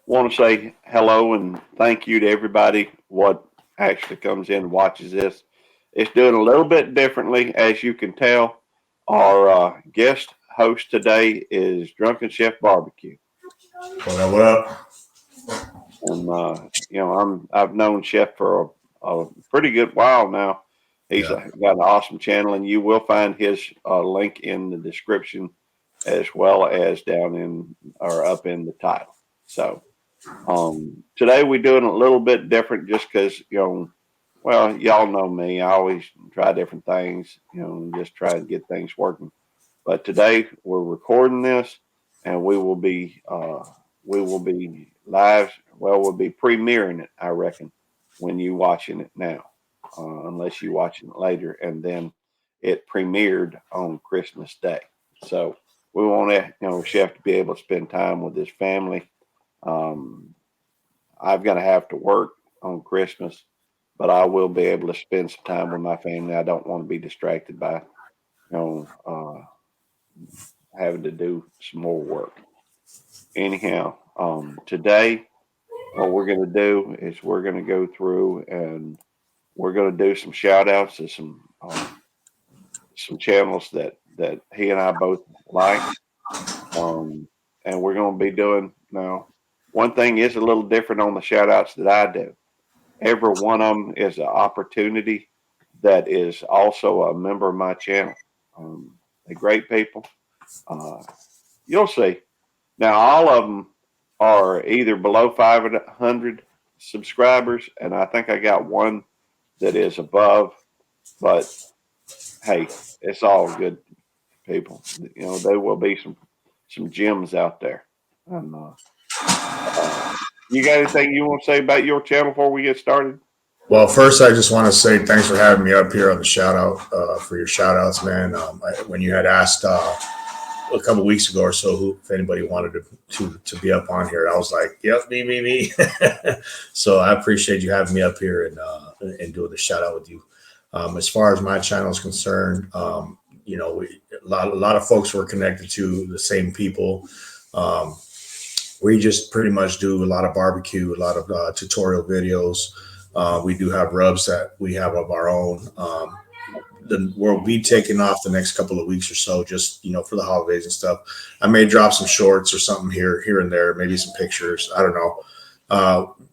want to say hello and thank you to everybody what actually comes in and watches this. It's doing a little bit differently, as you can tell. Our guest host today is Drunken Chef Barbecue, What up? What up? and I've known Chef for a pretty good while now. He's Yeah. got an awesome channel, and you will find his link in the description as well as down in or up in the title. So today we're doing a little bit different just because, well, y'all know me. I always try different things, and just try to get things working. But today we're recording this and we will be live. Well, we'll be premiering it, I reckon, when you watching it now, unless you watching it later. And then it premiered on Christmas Day. So we want Chef to be able to spend time with his family. Um, I'm going to have to work on Christmas, but I will be able to spend some time with my family. I don't want to be distracted by, you know, uh, having to do some more work. Anyhow, today, what we're going to do is we're going to go through and we're going to do some shout outs to some channels that he and I both like. Um, and we're going to be doing now. One thing is a little different on the shout outs that I do. Every one of them is an opportunity that is also a member of my channel. They're great people. Uh, you'll see. Now, all of them are either below 500 subscribers, and I think I got one that is above. But hey, it's all good people. There will be some gems out there. And you got anything you want to say about your channel before we get started? Well, first, I just want to say thanks for having me up here on the shout out for your shout outs, man. When you had asked a couple weeks ago or so if anybody wanted to be up on here, I was like, yep, me. So I appreciate you having me up here and doing the shout out with you. As far as my channel is concerned, a lot of folks were connected to the same people. Um, we just pretty much do a lot of barbecue, a lot of tutorial videos. We do have rubs that we have of our own. We'll be taking off the next couple of weeks or so, just for the holidays and stuff. I may drop some shorts or something here and there, maybe some pictures. I don't know.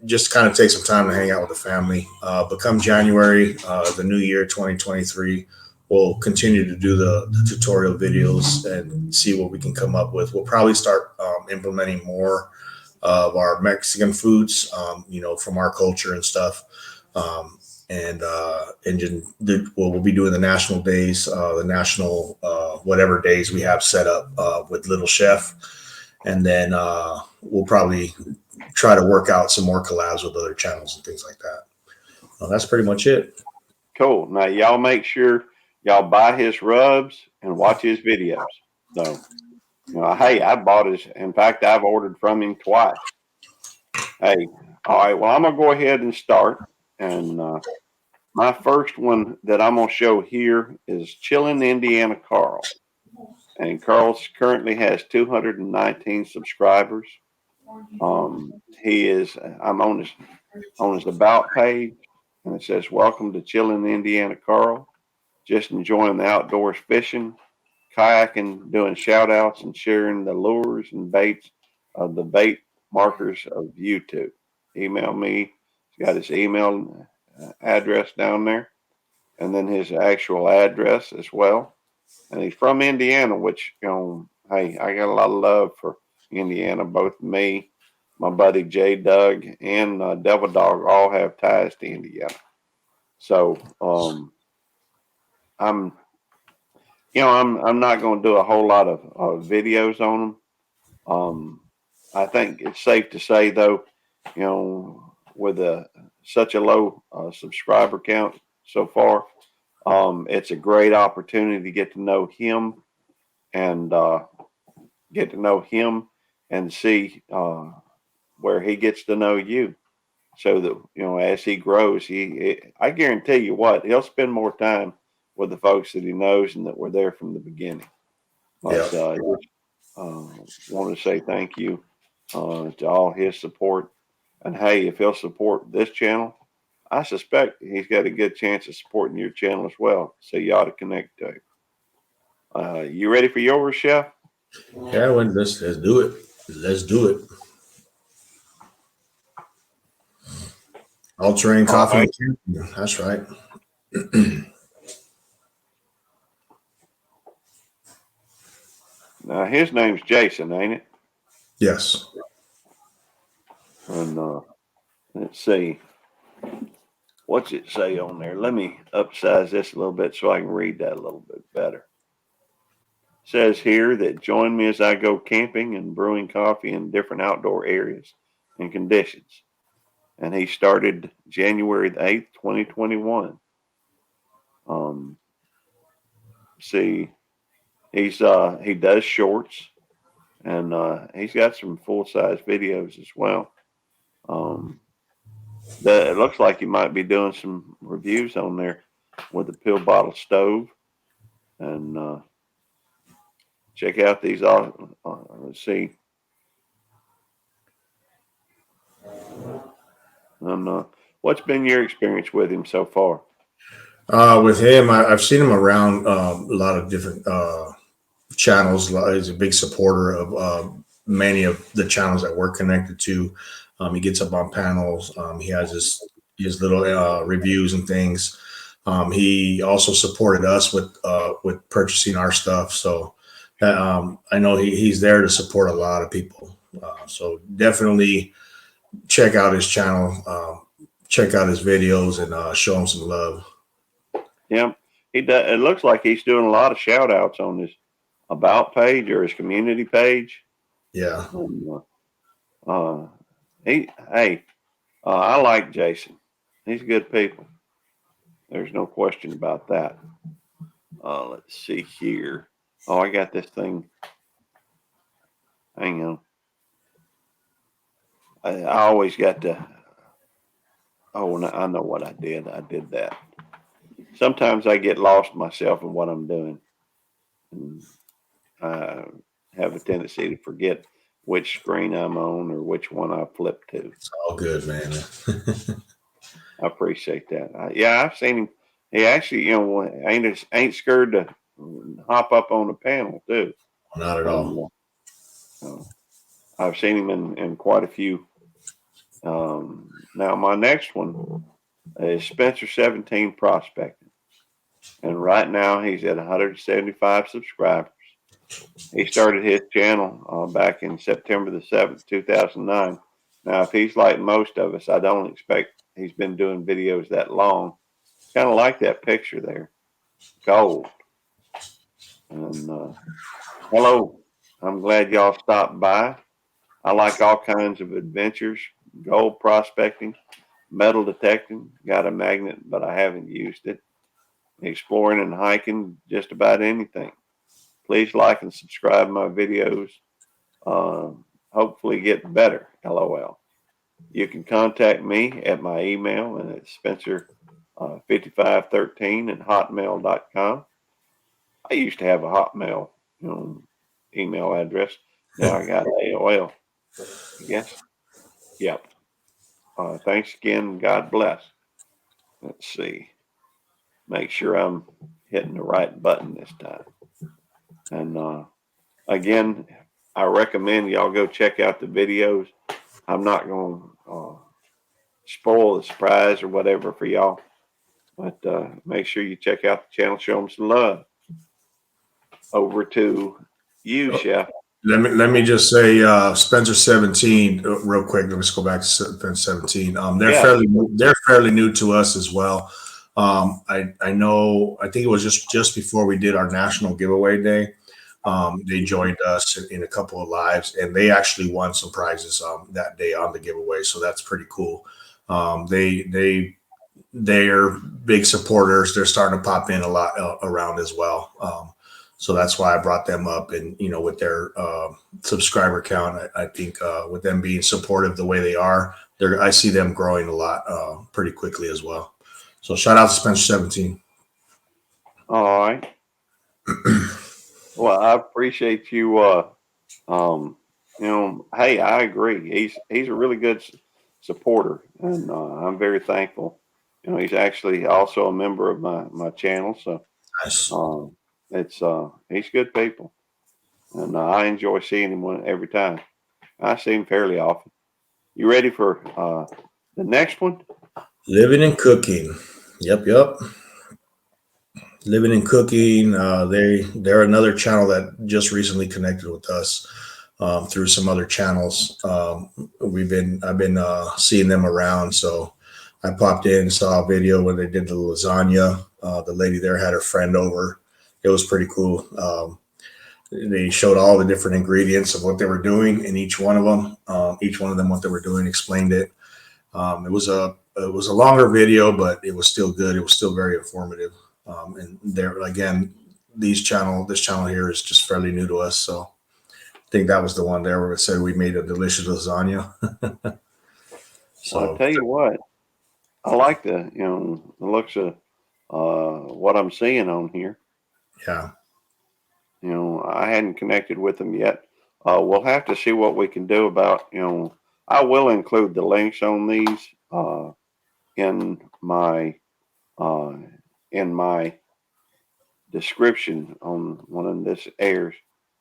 Just kind of take some time to hang out with the family. But come January, the new year 2023, we'll continue to do the tutorial videos and see what we can come up with. We'll probably start implementing more of our Mexican foods, from our culture and stuff. We'll be doing the national days, the national whatever days we have set up with Little Chef, and then we'll probably try to work out some more collabs with other channels and things like that. That's pretty much it. Cool. Now, y'all make sure y'all buy his rubs and watch his videos. So, hey, I bought his. In fact, I've ordered from him twice. Hey, all right. Well, I'm gonna go ahead and start. And my first one that I'm gonna show here is Chillin' Indiana Carl. And Carl currently has 219 subscribers. He is. I'm on his about page, and it says, "Welcome to Chillin' Indiana Carl. Just enjoying the outdoors fishing, kayaking, doing shout outs, and sharing the lures and baits of the bait markers of YouTube. Email me." He's got his email address down there, and then his actual address as well. And he's from Indiana, which, hey, I got a lot of love for Indiana. Both me, my buddy J Doug, and Devil Dog all have ties to Indiana. So I'm I'm not going to do a whole lot of videos on them. I think it's safe to say though, with such a low subscriber count so far, it's a great opportunity to get to know him and see where he gets to know you. So that as he grows, I guarantee you what he'll spend more time with the folks that he knows and that were there from the beginning. Yeah. But want to say thank you. It's all his support. And hey, if he'll support this channel, I suspect he's got a good chance of supporting your channel as well. So you ought to connect to him. You ready for yours, Chef? Yeah, well, let's do it. Let's do it. All terrain All coffee right. and camping. That's right. Now his name's Jason, ain't it? Yes. And let's see. What's it say on there? Let me upsize this a little bit so I can read that a little bit better. It says here that join me as I go camping and brewing coffee in different outdoor areas and conditions. And he started January the 8th, 2021. Um, see, he does shorts and he's got some full size videos as well. Um, it looks like he might be doing some reviews on there with the pill bottle stove and check out these. Let's see. What's been your experience with him so far? With him, I've seen him around a lot of different channels. He's a big supporter of many of the channels that we're connected to. He gets up on panels. He has his little reviews and things. He also supported us with purchasing our stuff. So I know he's there to support a lot of people. So definitely check out his channel, check out his videos, and show him some love. Yeah, he does. It looks like he's doing a lot of shout outs on his about page or his community page. Yeah. And, uh, hey, I like Jason. He's good people. There's no question about that. Let's see here. Oh, I got this thing. Hang on. I always got to. Oh, no, I know what I did. I did that. Sometimes I get lost myself in what I'm doing. And I have a tendency to forget which screen I'm on or which one I flip to. It's all good, man. I appreciate that. Yeah, I've seen him. He actually, ain't scared to hop up on the panel too. Not at And all. I've seen him in quite a few. Now my next one is Spencer17 Prospecting, and right now he's at 175 subscribers. He started his channel back in September the 7th, 2009. Now, if he's like most of us, I don't expect he's been doing videos that long. Kind of like that picture there, gold. And hello, I'm glad y'all stopped by. I like all kinds of adventures, gold prospecting, metal detecting. Got a magnet, but I haven't used it. Exploring and hiking, just about anything. Please like and subscribe my videos. Uh, Hopefully get better. LOL. You can contact me at my email, and it's Spencer5513 at hotmail.com. I used to have a Hotmail email address. Now I got AOL. I guess. Yep. Thanks again. God bless. Let's see. Make sure I'm hitting the right button this time. And again, I recommend y'all go check out the videos. I'm not going to spoil the surprise or whatever for y'all, but make sure you check out the channel. Show them some love. Over to you, Chef. Let me just say, Spencer17, real quick. Let's go back to Spencer17. Yeah. They're fairly new to us as well. I know. I think it was just before we did our national giveaway day. They joined us in a couple of lives, and they actually won some prizes that day on the giveaway. So that's pretty cool. They are big supporters. They're starting to pop in a lot around as well. So that's why I brought them up. And, with their subscriber count, I think with them being supportive the way they are, I see them growing a lot pretty quickly as well. So shout out to Spencer17. All right. Well, I appreciate you Hey, I agree. He's a really good supporter, and I'm very thankful. He's actually also a member of my channel, so Nice. it's he's good people, and I enjoy seeing him every time. I see him fairly often. You ready for the next one? Living and cooking. Yep, yep. Living and cooking. They're another channel that just recently connected with us through some other channels. I've been seeing them around, so I popped in, saw a video where they did the lasagna. The lady there had her friend over. It was pretty cool. They showed all the different ingredients of what they were doing in each one of them. Each one of them what they were doing, explained it. It was a longer video, but it was still good. It was still very informative. And there again, this channel here is just fairly new to us, so I think that was the one there where it said we made a delicious lasagna. Well, I So tell you what, I like the looks of what I'm seeing on here. yeah, I hadn't connected with them yet. We'll have to see what we can do about. I will include the links on these in my uh, in my description on when this airs.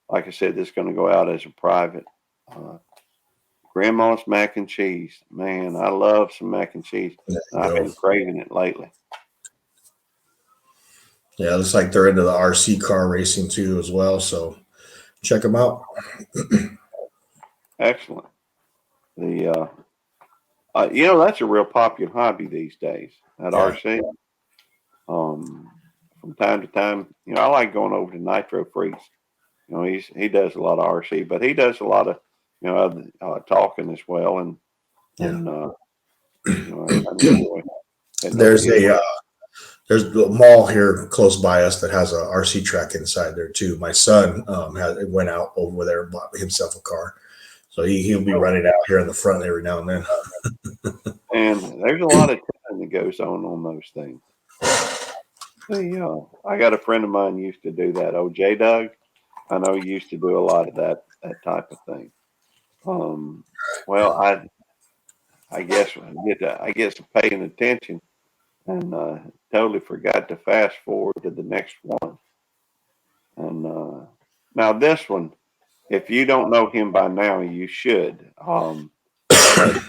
Like I said, this is going to go out as a private. Uh, Grandma's mac and cheese. Man, I love some mac and cheese. there you I've go. been craving it lately. Yeah, it looks like they're into the RC car racing too as well. So check them out. Excellent. The that's a real popular hobby these days at Yeah, RC. Um, from time to time, I like going over to Nitro Freeze. He does a lot of RC, but he does a lot of other, talking as well, yeah. and I enjoy getting over There's his way. there's a mall here close by us that has a RC track inside there too. My son went out over there and bought himself a car, so he'll be running out here in the front every now and then. And there's a lot of time that goes on those things. I got a friend of mine used to do that. Oh, J Doug, I know he used to do a lot of that type of thing. Um, well, I guess I get to paying attention and totally forgot to fast forward to the next one. And now this one, if you don't know him by now, you should. But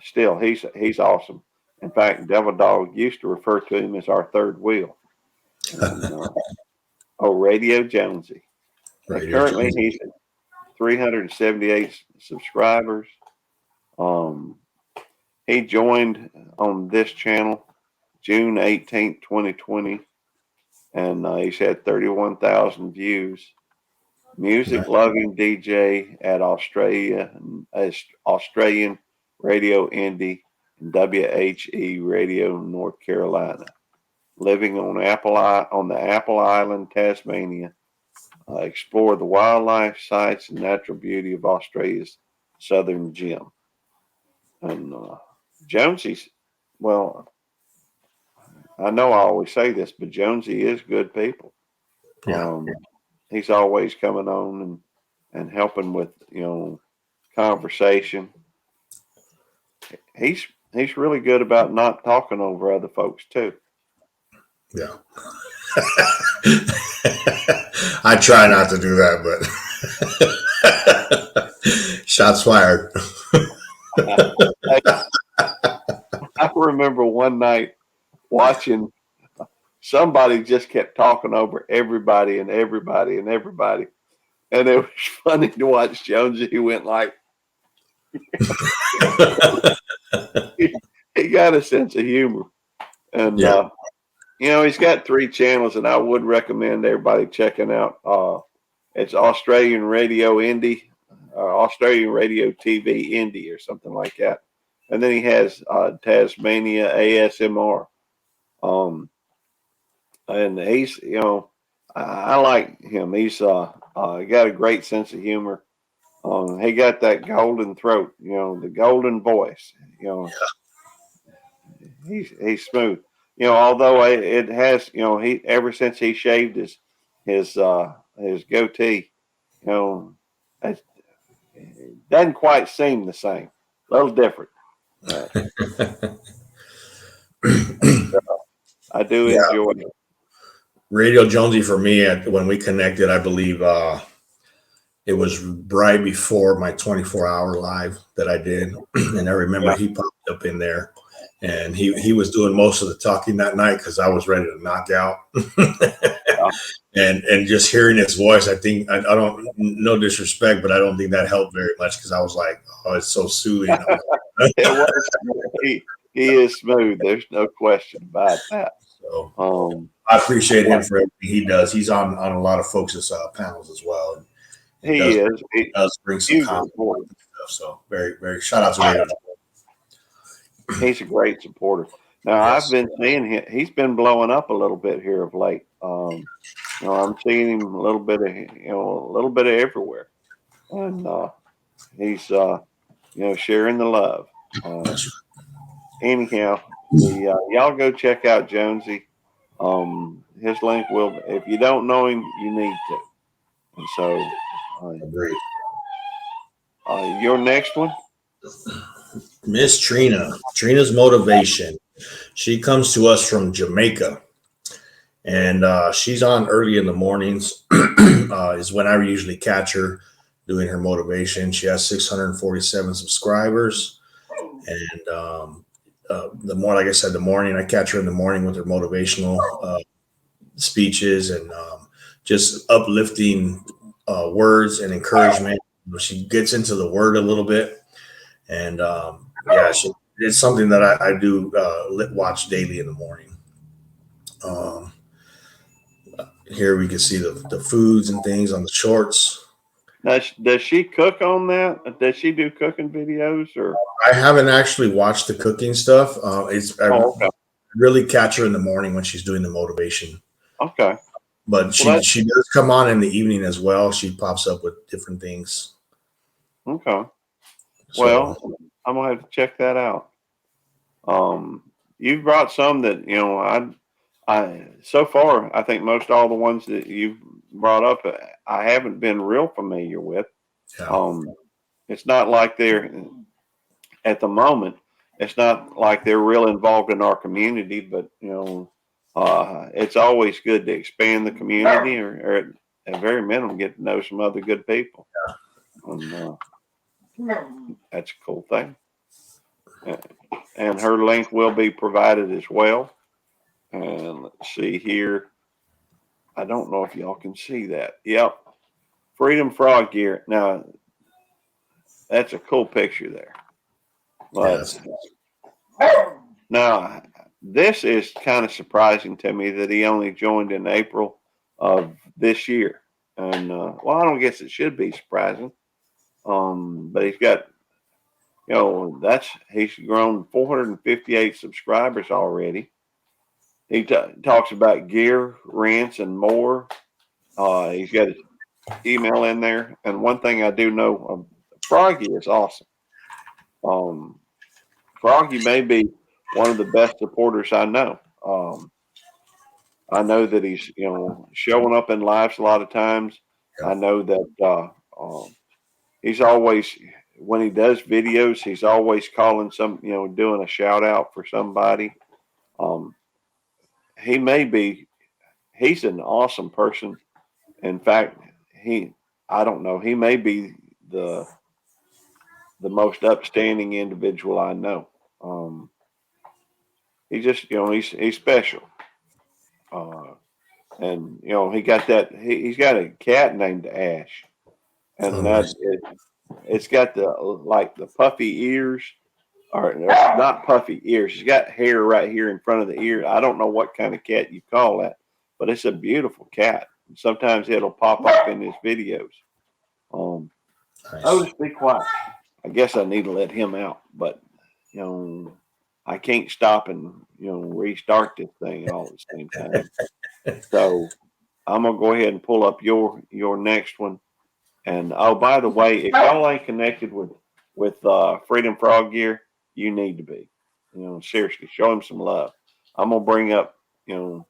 still, he's awesome. In fact, Devil Dog used to refer to him as our third wheel. And Radio Jonesy. And Radio currently Jones. he's at 378 subscribers. Um, he joined on this channel June 18th, 2020, and he's had 31,000 views. Music loving DJ at Australian Radio Indie and WHE Radio North Carolina. Living on the Apple Island, Tasmania. Explore the wildlife, sights, and natural beauty of Australia's southern gem. And Jonesy's, well, I know I always say this, but Jonesy is good people. Yeah, Um, he's always coming on and helping with conversation. He's really good about not talking over other folks too. yeah. I try not to do that, but shots fired. I remember one night watching somebody just kept talking over everybody and everybody and everybody, and it was funny to watch Jonesy. He went like he got a sense of humor, and Yeah, he's got three channels, and I would recommend everybody checking out. It's Australian Radio Indie, Australian Radio TV Indie, or something like that. And then he has Tasmania ASMR. Um, and he's, I like him. He's got a great sense of humor. He got that golden throat, the golden voice. He's smooth. Although it has, he ever since he shaved his goatee, you know, doesn't quite seem the same. A little different. I do Yeah, enjoy it. Radio Jonesy for me, when we connected, I believe it was right before my 24-hour live that I did. And I remember Yeah. he popped up in there, and he was doing most of the talking that night because I was ready to knock out. And just hearing his voice, I think I don't, no disrespect, but I don't think that helped very much because I was like, oh, it's so soothing. It was, he is smooth. There's no question about that. So I I appreciate him for everything he does. He's on a lot of folks' panels as well, and he is. does bring some He's comments important. and stuff. So very shout out to Radio. He's a great supporter. Now I've Yes. been seeing him. He's been blowing up a little bit here of late. I'm seeing him a little bit of everywhere, and he's sharing the love. Anyhow, y'all go check out Jonesy. His link will. If you don't know him, you need to. And so, Agreed. your next one. Miss Trina's motivation. She comes to us from Jamaica, and she's on early in the mornings. Is when I usually catch her doing her motivation. She has 647 subscribers, and the more, like I said, the morning I catch her in the morning with her motivational speeches and just uplifting words and encouragement. She gets into the word a little bit, and it's something that I do watch daily in the morning. Um, Here we can see the foods and things on the shorts. Does she cook on that? Does she do cooking videos or? I haven't actually watched the cooking stuff. Okay. Really catch her in the morning when she's doing the motivation. Okay. But she does come on in the evening as well. She pops up with different things. Okay. So, Well, I'm gonna have to check that out. You've brought some that I so far I think most all the ones that you've brought up I haven't been real familiar with. yeah. It's not like they're at the moment. It's not like they're real involved in our community, but it's always good to expand the community, or at very minimum, get to know some other good people. And, that's a cool thing. And her link will be provided as well. And let's see here. I don't know if y'all can see that. Yep. Freedom Frog gear. Now, that's a cool picture there. But now, this is kind of surprising to me that he only joined in April of this year. And, I don't guess it should be surprising. But he's got, he's grown 458 subscribers already. He talks about gear, rents, and more. He's got his email in there. And one thing I do know, Froggy is awesome. Froggy may be one of the best supporters I know. I know that he's showing up in lives a lot of times. I know that he's always, when he does videos, he's always calling doing a shout out for somebody. Um, he may be, he's an awesome person. In fact, I don't know, he may be the most upstanding individual I know. He just, he's special. Uh, and he's got a cat named Ash, and Nice. it's got the puffy ears, or not puffy ears. She's got hair right here in front of the ear. I don't know what kind of cat you call that, but it's a beautiful cat. Sometimes it'll pop up in his videos. Nice. Just be quiet. I guess I need to let him out, but I can't stop and restart this thing all at the same time. So I'm gonna go ahead and pull up your next one. And oh, by the way, if y'all ain't connected with Freedom Frog Gear, you need to be. Seriously, show him some love. I'm gonna bring up, I'm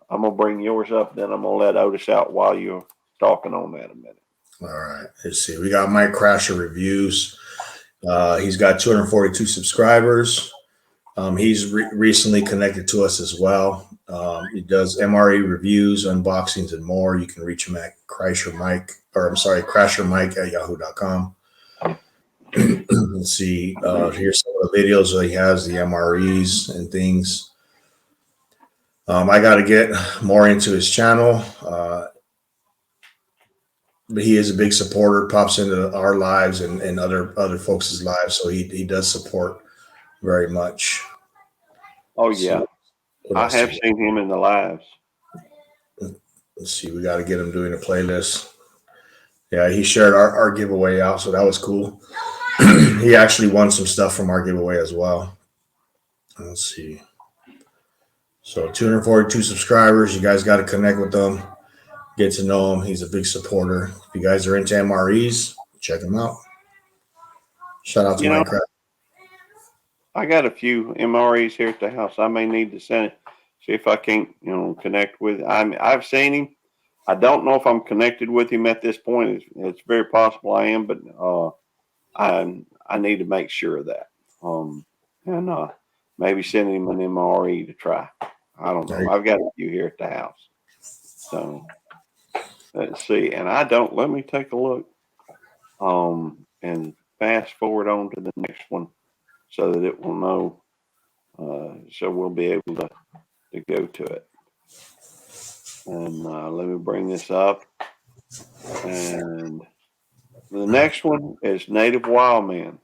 gonna bring yours up. Then I'm gonna let Otis out while you're talking on that a minute. All right. Let's see. We got Mike Crasher Reviews. He's got 242 subscribers. He's recently connected to us as well. He does MRE reviews, unboxings, and more. You can reach him at crashermike@yahoo.com. Let's see. Here's some of the videos that he has, the MREs and things. I got to get more into his channel. But he is a big supporter, pops into our lives and other folks' lives. So he does support very much. Oh, yeah. I have seen him in the lives. Let's see. We got to get him doing a playlist. Yeah, he shared our giveaway out, so that was cool. He actually won some stuff from our giveaway as well. Let's see. So 242 subscribers. You guys got to connect with them. Get to know him. He's a big supporter. If you guys are into MREs, check him out. Shout out to Minecraft. I got a few MREs here at the house. I may need to send it. See if I can't, connect with. I've seen him. I don't know if I'm connected with him at this point. It's very possible I am, but I need to make sure of that. And maybe send him an MRE to try. I don't know. I've got a few here at the house. So let's see. And let me take a look. And fast forward on to the next one so that it will know. So we'll be able to go to it. And let me bring this up. And the next one is Native Wildman.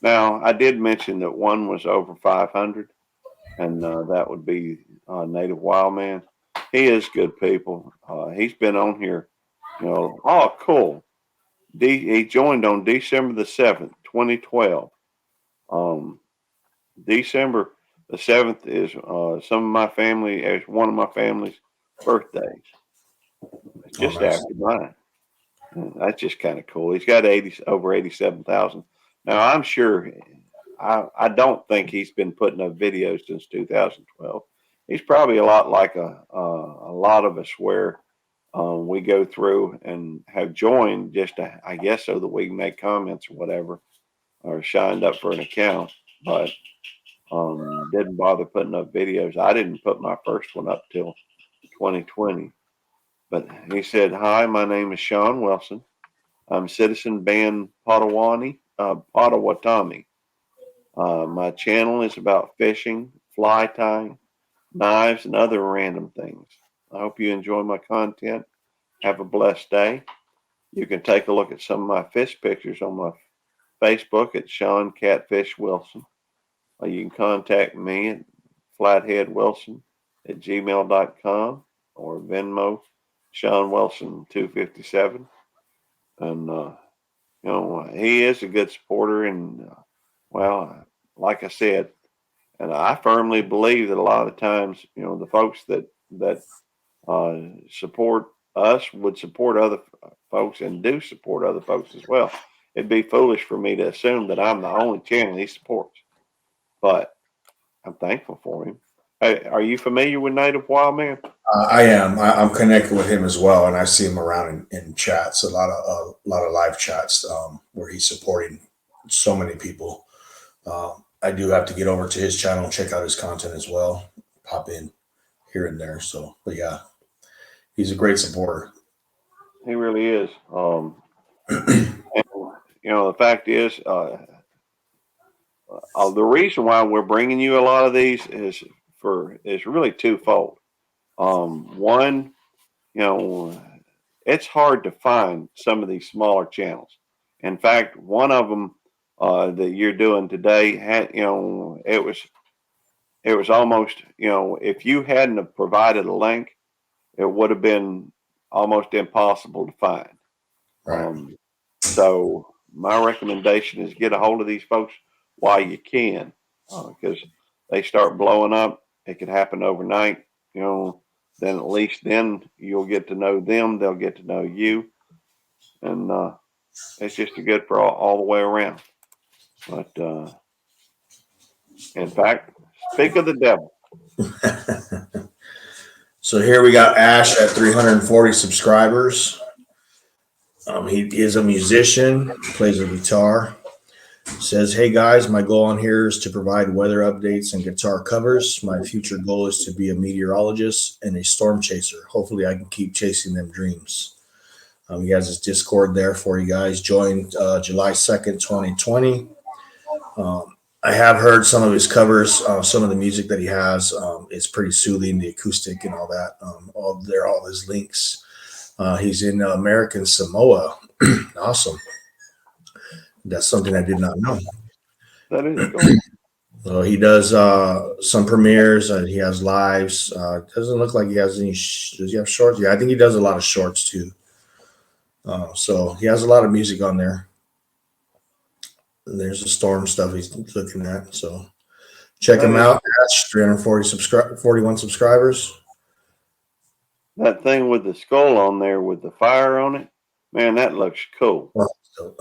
Now, I did mention that one was over 500, and that would be Native Wildman. He is good people. He's been on here, Oh, cool. He joined on December the 7th, 2012. December the 7th is one of my family's birthdays. Just after mine. That's just kind of cool. He's got over 87,000. Now I'm sure I don't think he's been putting up videos since 2012. He's probably a lot like a lot of us where we go through and have joined just to, I guess, so that we can make comments or whatever, or signed up for an account, but didn't bother putting up videos. I didn't put my first one up till 2020. But he said, "Hi, my name is Sean Wilson. I'm Citizen Band Potawatomi. My channel is about fishing, fly tying, knives, and other random things. I hope you enjoy my content. Have a blessed day. You can take a look at some of my fish pictures on my Facebook at Sean Catfish Wilson. You can contact me at flatheadwilson@gmail.com or Venmo Sean Wilson 257. And he is a good supporter, and like I said, and I firmly believe that a lot of times, the folks that support us would support other folks and do support other folks as well. It'd be foolish for me to assume that I'm the only channel he supports, but I'm thankful for him. Hey, are you familiar with Native Wildman? I am. I'm connected with him as well, and I see him around in chats. A lot of live chats where he's supporting so many people. I do have to get over to his channel and check out his content as well. Pop in here and there. So, but yeah, he's a great supporter. He really is. And, the fact is, the reason why we're bringing you a lot of these is really twofold. One, it's hard to find some of these smaller channels. In fact, one of them that you're doing today had, it was almost, if you hadn't have provided a link, it would have been almost impossible to find. Right. So my recommendation is get a hold of these folks while you can, because they start blowing up. It could happen overnight, then at least then you'll get to know them. They'll get to know you. And it's just good for all the way around. But in fact, speak of the devil. So here we got Ash at 340 subscribers. He is a musician, plays the guitar. Says, hey guys, my goal on here is to provide weather updates and guitar covers. My future goal is to be a meteorologist and a storm chaser. Hopefully, I can keep chasing them dreams. He has his Discord there for you guys. Joined July 2nd, 2020. I have heard some of his covers, some of the music that he has. It's pretty soothing, the acoustic and all that. All his links. He's in American Samoa. Awesome. That's something I did not know. That is cool. So he does some premieres. He has lives. Doesn't look like he has any. Does he have shorts? Yeah, I think he does a lot of shorts too. So he has a lot of music on there. And there's the storm stuff he's looking at. So check him out. 41 subscribers. That thing with the skull on there with the fire on it, man, that looks cool. So,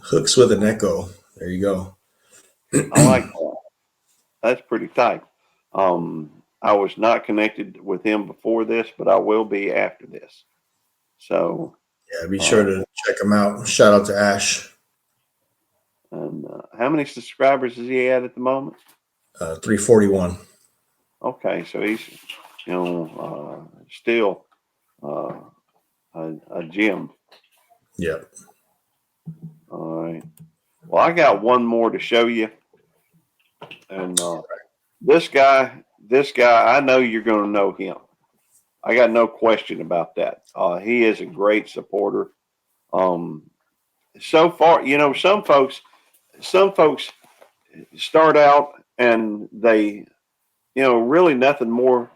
hooks with an echo. There you go. I like that. That's pretty tight. I was not connected with him before this, but I will be after this. So yeah, be sure to check him out. Shout out to Ash. And how many subscribers is he at the moment? 341. Okay, so he's still a gem. Yep. All right. Well, I got one more to show you, and this guy, I know you're going to know him. I got no question about that. He is a great supporter. So far, some folks start out and they, really nothing more,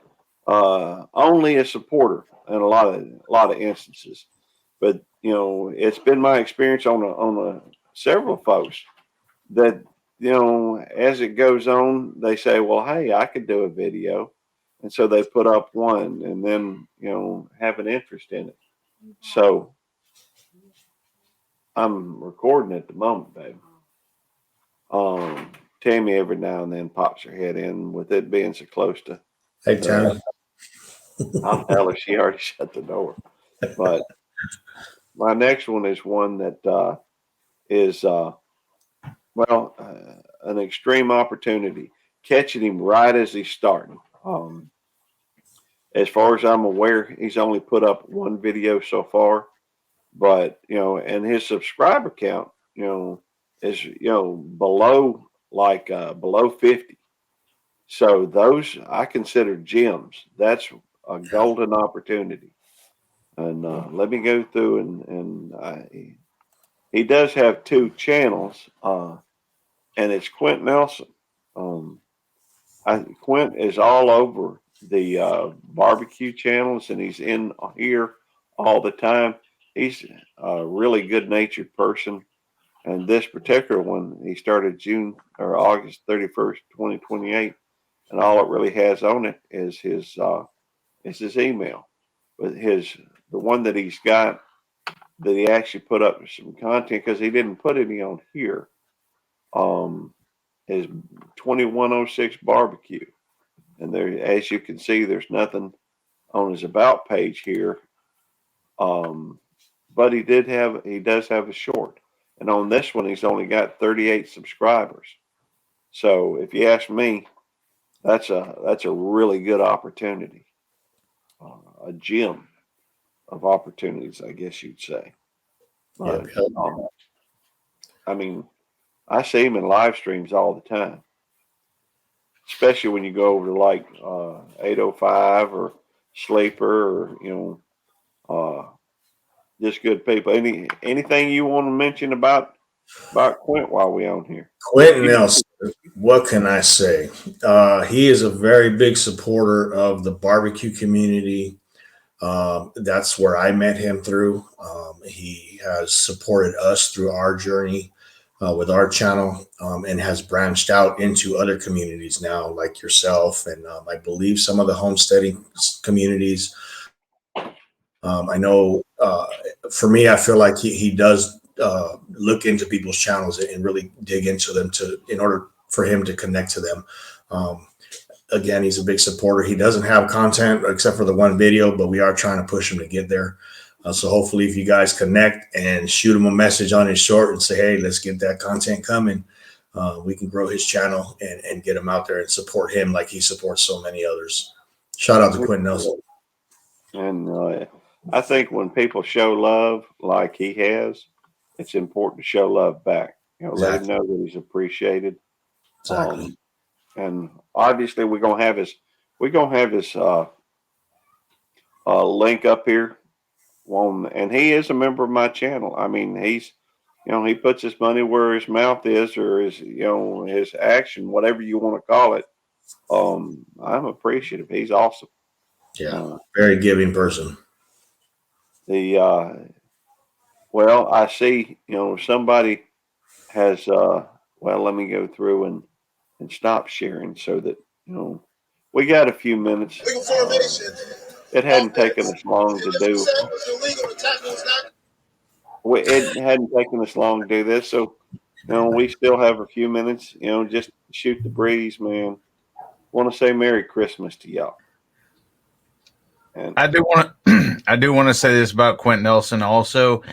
only a supporter in a lot of instances. But it's been my experience on several folks that as it goes on, they say, well, hey, I could do a video. And so they put up one and then, have an interest in it. So I'm recording at the moment, babe. Tammy every now and then pops her head in with it being so close to. Hey, Tammy. I'll tell her she already shut the door. But my next one is one that is, an extreme opportunity, catching him right as he's starting. As far as I'm aware, he's only put up one video so far, but and his subscriber count, is below below 50. So those I consider gems. That's a golden opportunity. And let me go through and he does have two channels, and it's Quint Nelson. Quint is all over the barbecue channels, and he's in here all the time. He's a really good natured person. And this particular one, he started June or August 31st, 2028. And all it really has on it is his email. But the one that he's got that he actually put up some content because he didn't put any on here, is 2106 barbecue. And there, as you can see, there's nothing on his about page here. But he does have a short. And on this one, he's only got 38 subscribers. So if you ask me, that's a really good opportunity, a gem of opportunities, I guess you'd say. But, I mean, I see him in live streams all the time, especially when you go over to like 805 or Sleeper or just good people. Anything you want to mention about Quint while we on here? Quentin Nelson, what can I say? He is a very big supporter of the barbecue community. That's where I met him through. He has supported us through our journey with our channel, and has branched out into other communities now, like yourself, and I believe some of the homesteading communities. I know for me, I feel like he does look into people's channels and really dig into them in order for him to connect to them. Again, he's a big supporter. He doesn't have content except for the one video, but we are trying to push him to get there. So hopefully if you guys connect and shoot him a message on his short and say, hey, let's get that content coming, we can grow his channel and get him out there and support him like he supports so many others. Shout out to Quentin Nelson. And I think when people show love like he has, it's important to show love back. Let him know that he's appreciated. Exactly. And obviously we're gonna have his link up here and he is a member of my channel. I mean, he's he puts his money where his mouth is, or his action, whatever you want to call it. I'm appreciative. He's awesome. Yeah, very giving person. Well, I see, somebody has well, let me go through and stop sharing so that we got a few minutes. It hadn't taken us long to do. It hadn't taken us long to do this, so we still have a few minutes. Just shoot the breeze, man. Want to say Merry Christmas to y'all. And I do want to say this about Quentin Nelson also.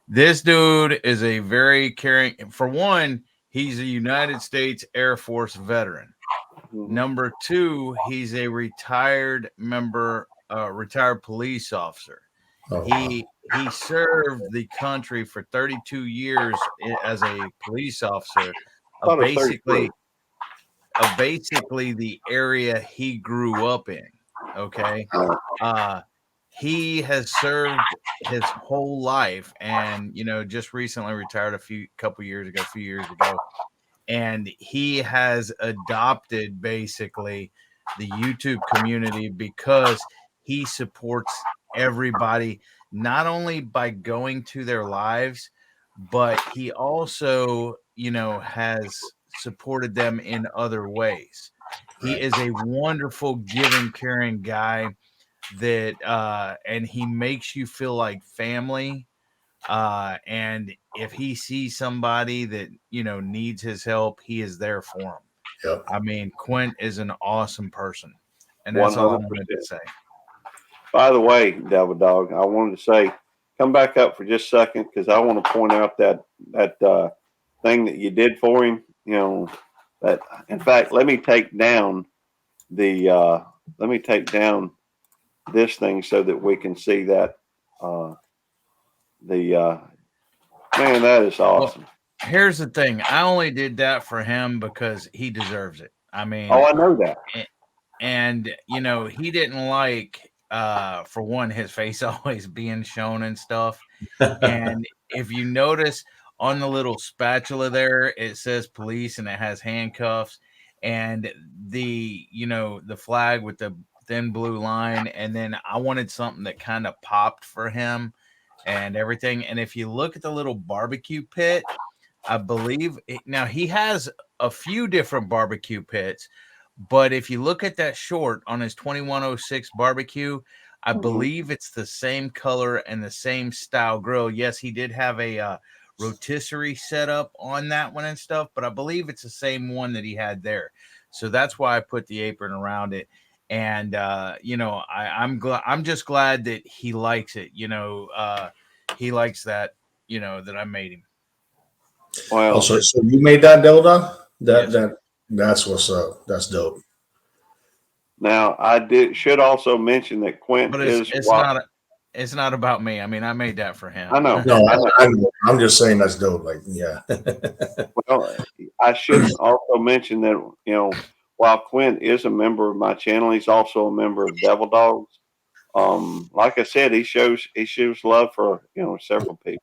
This dude is a very caring. For one, he's a United States Air Force veteran. Mm-hmm. Number two, he's a retired police officer. Oh, he served the country for 32 years as a police officer of basically the area he grew up in. Okay. He has served his whole life and, just recently retired a few years ago. And he has adopted basically the YouTube community because he supports everybody, not only by going to their lives, but he also, has supported them in other ways. He is a wonderful, giving, caring guy that and he makes you feel like family. And if he sees somebody that needs his help, he is there for him. Yep. I mean, Quint is an awesome person, and that's 100%. All I wanted to say. By the way, Devil Dog, I wanted to say, come back up for just a second because I want to point out that thing that you did for him. That in fact, let me take down this thing so that we can see that. Man, that is awesome. Well, here's the thing. I only did that for him because he deserves it. I mean, I know that. And he didn't like, for one, his face always being shown and stuff. And if you notice on the little spatula there, it says police and it has handcuffs and the flag with the thin blue line. And then I wanted something that kind of popped for him and everything. And if you look at the little barbecue pit, I believe now he has a few different barbecue pits, but if you look at that short on his 2106 barbecue, I believe it's the same color and the same style grill. Yes, he did have a rotisserie setup on that one and stuff, but I believe it's the same one that he had there. So that's why I put the apron around it. And I'm just glad that he likes it. He likes that, that I made him. Well, so you made that, Delta? That's what's up. That's dope. Now I should also mention that Quint it's not about me. I mean, I made that for him. I know. No, I'm just saying that's dope. Like, yeah. Well, I should also mention that while Quint is a member of my channel, he's also a member of Devil Dogs. Like I said, he shows love for several people.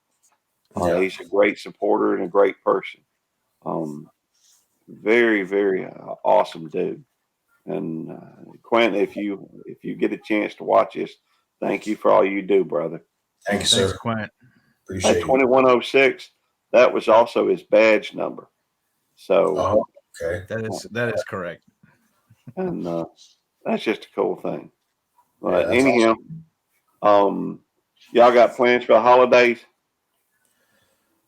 He's a great supporter and a great person. Very, very awesome dude. And Quint, if you get a chance to watch this, thank you for all you do, brother. Thank you, sir. Thanks, Quint. Appreciate it. 2106, that was also his badge number. So okay, that is correct. And that's just a cool thing. But anyhow, awesome. Y'all got plans for the holidays?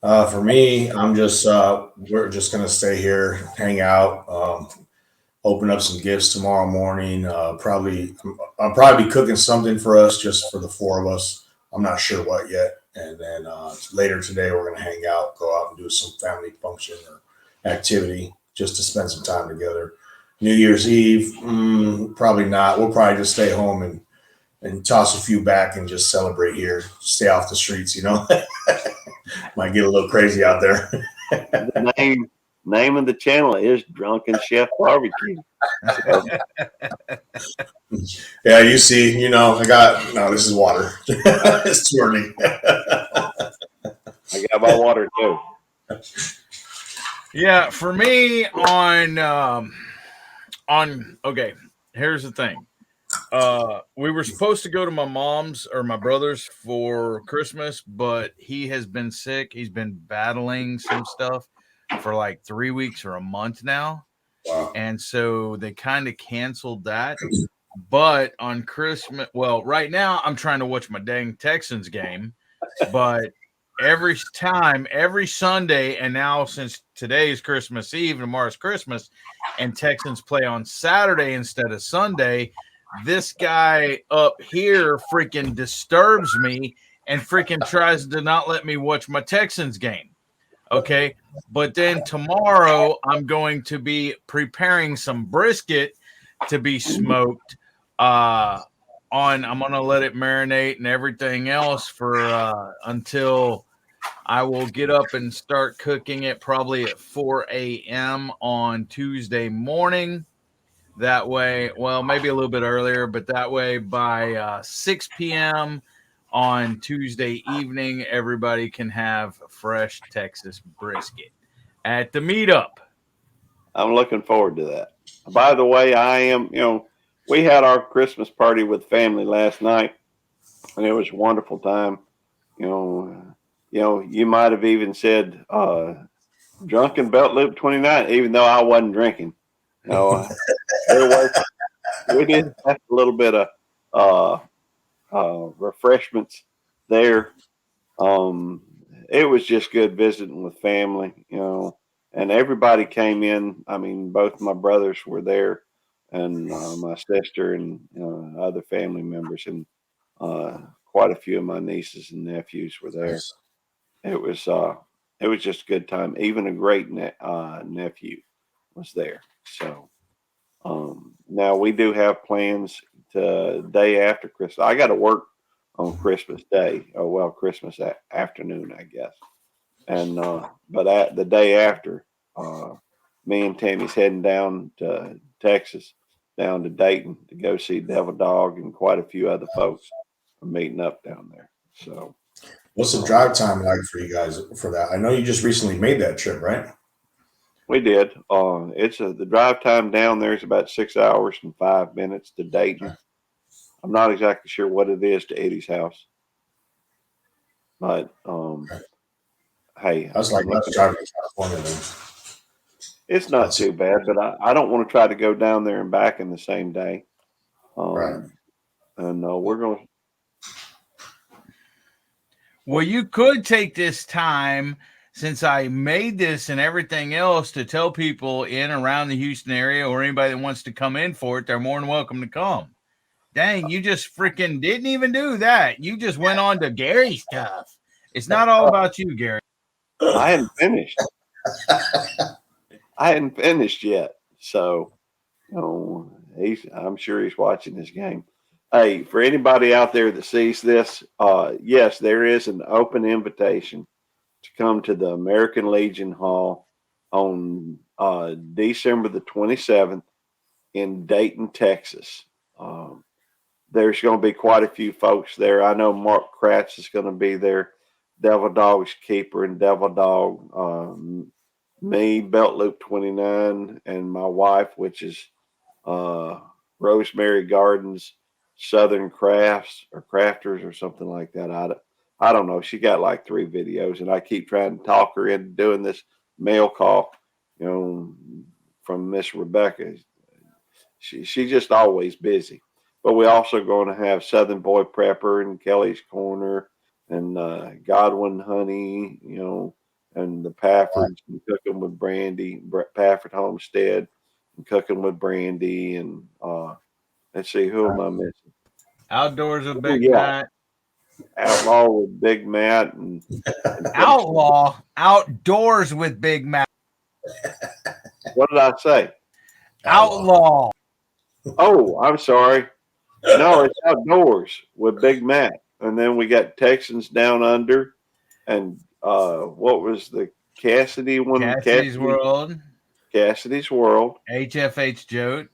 For me, I'm just we're just gonna stay here, hang out, open up some gifts tomorrow morning. I'll probably be cooking something for us, just for the four of us. I'm not sure what yet. And then later today, we're going to hang out, go out and do some family function or activity just to spend some time together. New Year's Eve, probably not. We'll probably just stay home and toss a few back and just celebrate here, stay off the streets, Might get a little crazy out there. The name of the channel is Drunken Chef Barbecue. So, Yeah, you see, this is water. It's too early. I got my water too. Yeah, for me okay, here's the thing. We were supposed to go to my mom's or my brother's for Christmas, but he has been sick. He's been battling some stuff for like 3 weeks or a month now. Wow. And so they kind of canceled that. But on Christmas, well, right now I'm trying to watch my dang Texans game, but every Sunday, and now since today is Christmas Eve, tomorrow's Christmas, and Texans play on Saturday instead of Sunday, this guy up here freaking disturbs me and freaking tries to not let me watch my Texans game. Okay. But then tomorrow I'm going to be preparing some brisket to be smoked. I'm gonna let it marinate and everything else for until I will get up and start cooking it probably at 4 a.m. on Tuesday morning. That way, well, maybe a little bit earlier, but that way by 6 p.m. on Tuesday evening, everybody can have fresh Texas brisket at the meetup. I'm looking forward to that. By the way, I am, we had our Christmas party with family last night, and it was a wonderful time. You might have even said drunken belt loop 29, even though I wasn't drinking. There was we did have a little bit of refreshments there. Um, it was just good visiting with family, and everybody came in. I mean, both my brothers were there, and my sister and other family members, and quite a few of my nieces and nephews were there. Nice. It was uh, it was just a good time. Even a great nephew was there. So now we do have plans to day after Christmas. I got to work on Christmas Day. Oh well, Christmas afternoon, I guess. And but at the day after, uh, me and Tammy's heading down to Texas, down to Dayton to go see Devil Dog and quite a few other folks are meeting up down there. So What's the um, drive time like for you guys for that? I know you just recently made that trip, right? we did. The drive time down there is about 6 hours and 5 minutes to Dayton. I'm not exactly sure what it is to Eddie's house, but hey, That's like I'm us looking. driving to California then. It's not That's too bad, but I don't want to try to go down there and back in the same day. right. And we're going. Well, you could take this time since I made this and everything else to tell people in around the Houston area or anybody that wants to come in for it, they're more than welcome to come. Dang, you just freaking didn't even do that. You just went on to Gary stuff. It's not all about you, Gary. I hadn't finished. I hadn't finished yet, so I'm sure he's watching this game. Hey, for anybody out there that sees this, yes, there is an open invitation to come to the American Legion Hall on December the 27th in Dayton, Texas. Um, there's going to be quite a few folks there. I know Mark Kratz is going to be there, Devil Dog's keeper and Devil Dog, me, Belt Loop 29, and my wife, which is uh, Rosemary Gardens Southern Crafts or Crafters or something like that. I don't know. She got like 3 videos, and I keep trying to talk her into doing this mail call, you know, from Miss Rebecca. She's just always busy. But we also going to have Southern Boy Prepper and Kelly's Corner and Godwin Honey, and the Paffords and Cooking with Brandy, Pafford Homestead and Cooking with Brandy, and let's see, who am I missing? Outdoors a Oh big yeah, night. Outlaw with Big Matt and Outlaw outdoors with Big Mac. what did I say? Outlaw. Oh, I'm sorry. No, it's outdoors with Big Matt. And then we got Texans Down Under and what was the Cassidy one? Cassidy's World. Cassidy's World. HFH Jote.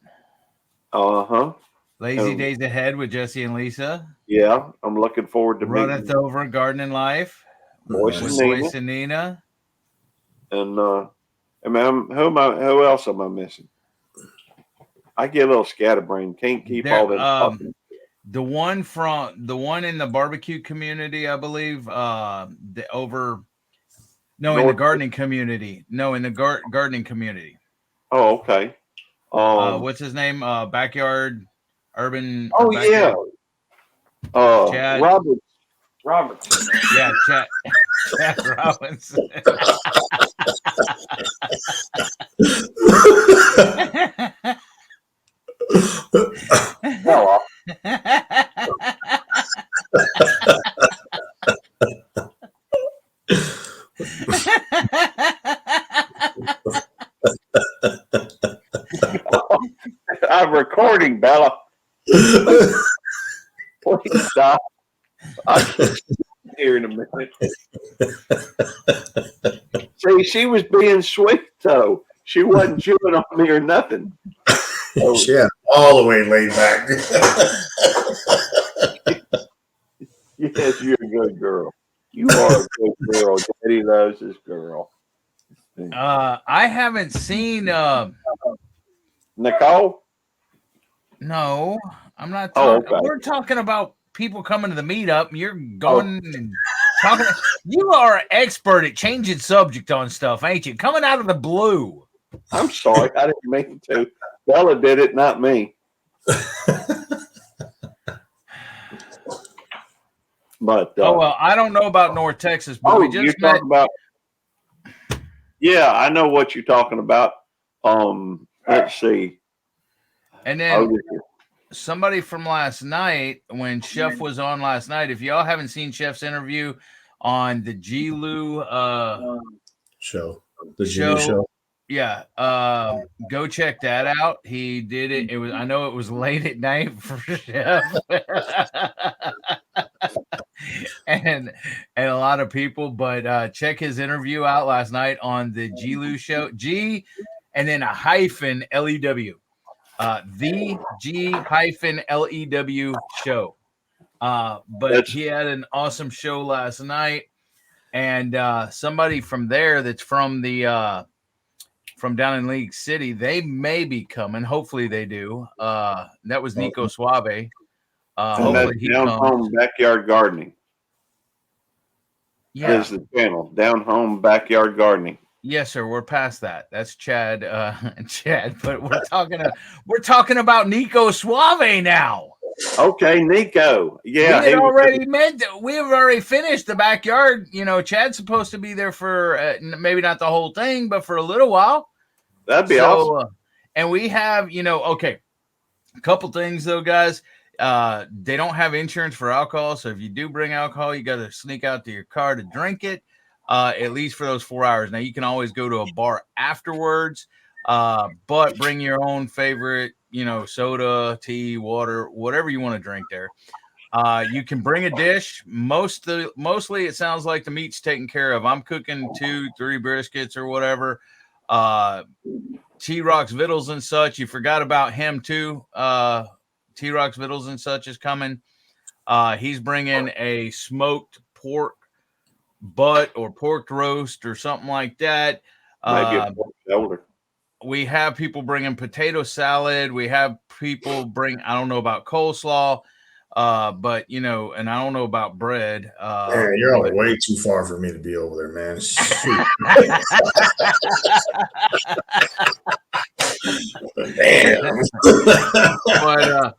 Uh-huh. Lazy Days Ahead with Jesse and Lisa. Yeah, I'm looking forward to Runneth meeting Over Gardening Life. Voice with and Nina. Voice and Nina. And who else am I missing? I get a little scatterbrained. Can't keep all them. The one in the barbecue community, I believe. In the gardening community. No, in the gardening community. Oh, okay. What's his name? Backyard Urban. Oh, Backyard, yeah. Chad Robertson. Yeah, Chad Robinson. Oh, I'm recording, Bella. Please stop. I'll here in a minute. See, she was being sweet, though. She wasn't chewing on me or nothing. Oh, yeah, all the way laid back. Yes, you're a good girl. You are a good girl. Daddy loves this girl. I haven't seen Nicole? No, I'm not talking. Okay. We're talking about people coming to the meetup. You're going and talking. You are an expert at changing subject on stuff, ain't you? Coming out of the blue. I'm sorry. I didn't mean to. Bella did it, not me. But well, I don't know about North Texas, but we just you're talking about. Yeah, I know what you're talking about. Let's see. And then somebody from last night, when Chef was on last night, if y'all haven't seen Chef's interview on the G-Lou show, the G-Lou show. Yeah, go check that out. He did it. I know it was late at night for Chef, and a lot of people. But check his interview out last night on the G-Lou show. G, and then a hyphen LEW, the G-LEW show. But he had an awesome show last night, and somebody from there that's from the. From down in League City, they may be coming. Hopefully they do. That was Nico Suave. Hopefully he Down comes. Home Backyard Gardening. Yeah, is the channel. Down Home Backyard Gardening. Yes, sir. We're past that. That's Chad. Chad, but we're talking about Nico Suave now. Okay, Nico. Yeah, we have already finished the backyard. You know, Chad's supposed to be there for maybe not the whole thing, but for a little while. That'd be awesome. And we have, a couple things though, guys. They don't have insurance for alcohol, so if you do bring alcohol, you got to sneak out to your car to drink it. At least for those 4 hours. Now you can always go to a bar afterwards, but bring your own favorite, soda, tea, water, whatever you want to drink there. You can bring a dish. Mostly it sounds like the meat's taken care of. I'm cooking 2-3 briskets or whatever. T-Rock's Vittles and such. You forgot about him too. T-Rock's Vittles and such is coming. He's bringing a smoked pork butt or pork roast or something like that. Maybe a pork shoulder. We have people bringing potato salad. We have people bring, I don't know about coleslaw, but and I don't know about bread. Man, you're all way too far for me to be over there, man. Damn. But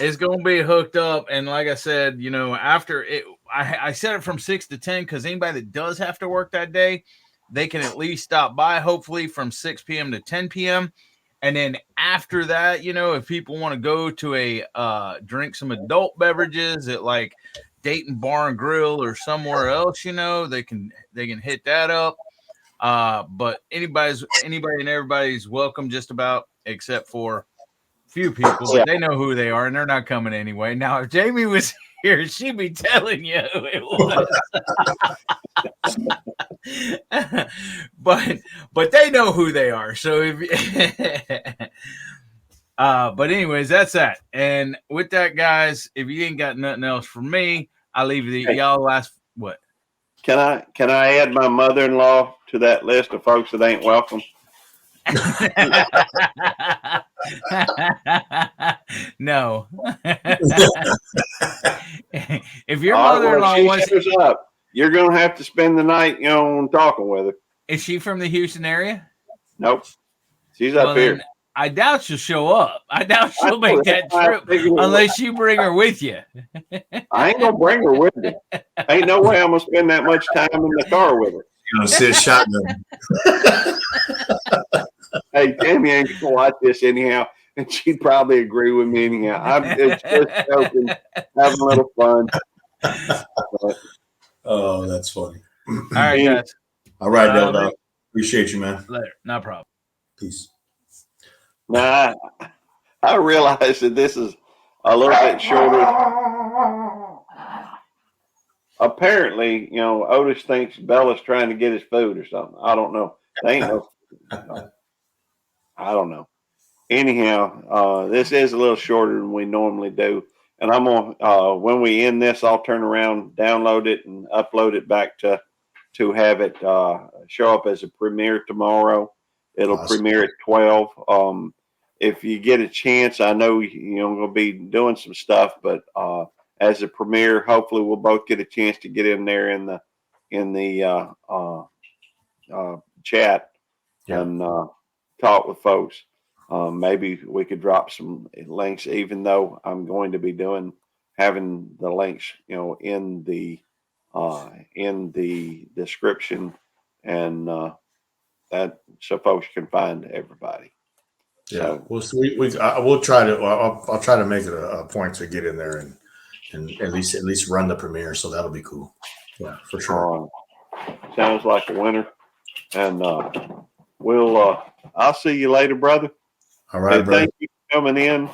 it's going to be hooked up. And like I said, after it, I set it from 6 to 10 because anybody that does have to work that day, they can at least stop by, hopefully from 6 p.m. to 10 p.m. And then after that, if people want to go to drink some adult beverages at like Dayton Bar and Grill or somewhere else, they can hit that up. But anybody and everybody's welcome, just about, except for few people, but they know who they are and they're not coming anyway. Now, if Jamie was here, she'd be telling you who it was. but they know who they are. So if but anyways, that's that. And with that, guys, if you ain't got nothing else for me, I'll leave y'all last. What? Can I add my mother-in-law to that list of folks that ain't welcome? No. If your mother-in-law shows up, you're gonna have to spend the night, talking with her. Is she from the Houston area? Nope, she's up here. I doubt she'll show up. I doubt she'll make that trip unless you bring her with you. I ain't gonna bring her with me. Ain't no way I'm gonna spend that much time in the car with her. You're gonna sit shotgun. Hey, Tammy ain't gonna watch this anyhow, and she'd probably agree with me anyhow. I'm just joking, having a little fun. Oh, that's funny. All right, guys. All right, Del. Appreciate you, man. Later. No problem. Peace. Now, I realize that this is a little bit shorter. Apparently, Otis thinks Bella's trying to get his food or something. I don't know. They ain't no. I don't know. Anyhow, this is a little shorter than we normally do. And I'm going to, when we end this, I'll turn around, download it, and upload it back to have it show up as a premiere tomorrow. It'll premiere at 12. If you get a chance, I know I'm going to be doing some stuff, but as a premiere, hopefully we'll both get a chance to get in there in the chat and talk with folks. Maybe we could drop some links, even though I'm going to be having the links, in the description, and that so folks can find everybody. Yeah, we'll try to. I'll try to make it a point to get in there and at least run the premiere, so that'll be cool. Yeah, for sure. Sounds like a winner, and I'll see you later, brother. All right, brother. Thank you for coming in.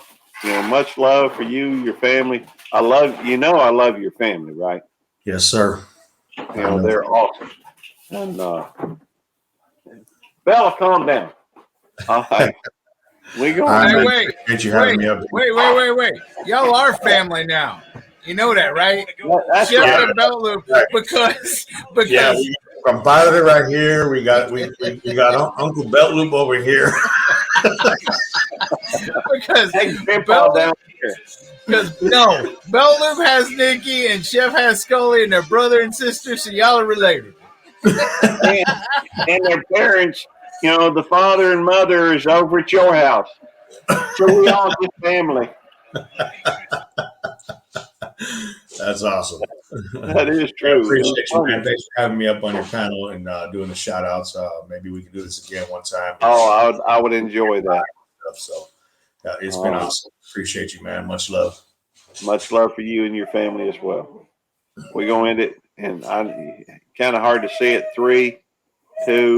Much love for you, your family. I love your family, right? Yes, sir. They're awesome. And Bella, calm down. All right. We go. Wait. Y'all are family now. You know that, right? That's right. Belt Loop, because from Pilot right here, we got Uncle Belt Loop over here. Because Belt Loop has Nikki and Chef has Scully, and they're brother and sister, so y'all are related. and their parents, the father and mother is over at your house. So we all get family. That's awesome. That is true. I appreciate you, man. Thanks for having me up on your panel and doing the shout outs. Maybe we can do this again one time. Oh, I would enjoy that. So it's been awesome. Appreciate you, man. Much love. Much love for you and your family as well. We're going to end it, and I kind of hard to see it. 3, 2.